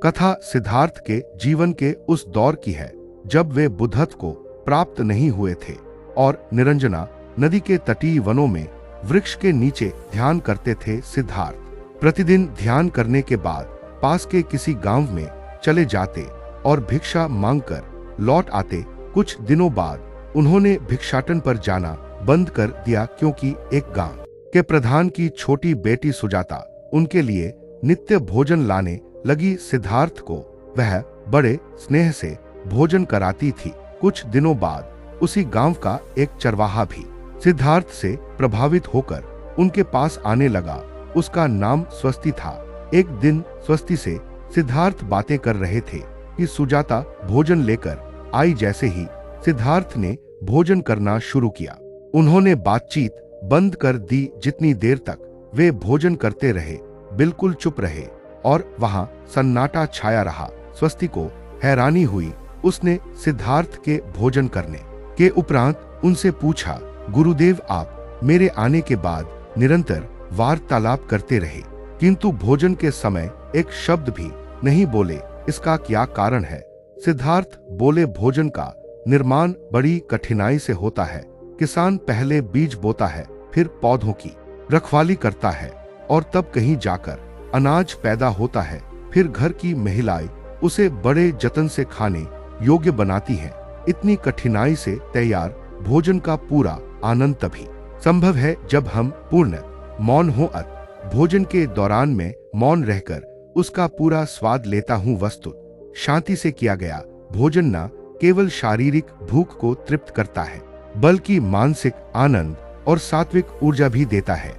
कथा सिद्धार्थ के जीवन के उस दौर की है जब वे बुद्धत्व को प्राप्त नहीं हुए थे और निरंजना नदी के तटीय वनों में वृक्ष के नीचे ध्यान करते थे। सिद्धार्थ प्रतिदिन ध्यान करने के बाद पास के किसी गांव में चले जाते और भिक्षा मांगकर लौट आते। कुछ दिनों बाद उन्होंने भिक्षाटन पर जाना बंद कर दिया क्योंकि एक गांव के प्रधान की छोटी बेटी सुजाता उनके लिए नित्य भोजन लाने लगी। सिद्धार्थ को वह बड़े स्नेह से भोजन कराती थी। कुछ दिनों बाद उसी गांव का एक चरवाहा भी सिद्धार्थ से प्रभावित होकर उनके पास आने लगा। उसका नाम स्वस्ति था। एक दिन स्वस्ति से सिद्धार्थ बातें कर रहे थे कि सुजाता भोजन लेकर आई। जैसे ही सिद्धार्थ ने भोजन करना शुरू किया, उन्होंने बातचीत बंद कर दी। जितनी देर तक वे भोजन करते रहे, बिल्कुल चुप रहे और वहां सन्नाटा छाया रहा। स्वस्ति को हैरानी हुई। उसने सिद्धार्थ के भोजन करने के उपरांत उनसे पूछा, गुरुदेव, आप मेरे आने के बाद निरंतर वार्तालाप करते रहे, किंतु भोजन के समय एक शब्द भी नहीं बोले, इसका क्या कारण है? सिद्धार्थ बोले, भोजन का निर्माण बड़ी कठिनाई से होता है। किसान पहले बीज बोता है, फिर पौधों की रखवाली करता है और तब कहीं जाकर अनाज पैदा होता है। फिर घर की महिलाएं उसे बड़े जतन से खाने योग्य बनाती हैं। इतनी कठिनाई से तैयार भोजन का पूरा आनंद तभी संभव है जब हम पूर्ण मौन हो। भोजन के दौरान में मौन रहकर उसका पूरा स्वाद लेता हूँ। वस्तुत शांति से किया गया भोजन न केवल शारीरिक भूख को तृप्त करता है, बल्कि मानसिक आनंद और सात्विक ऊर्जा भी देता है।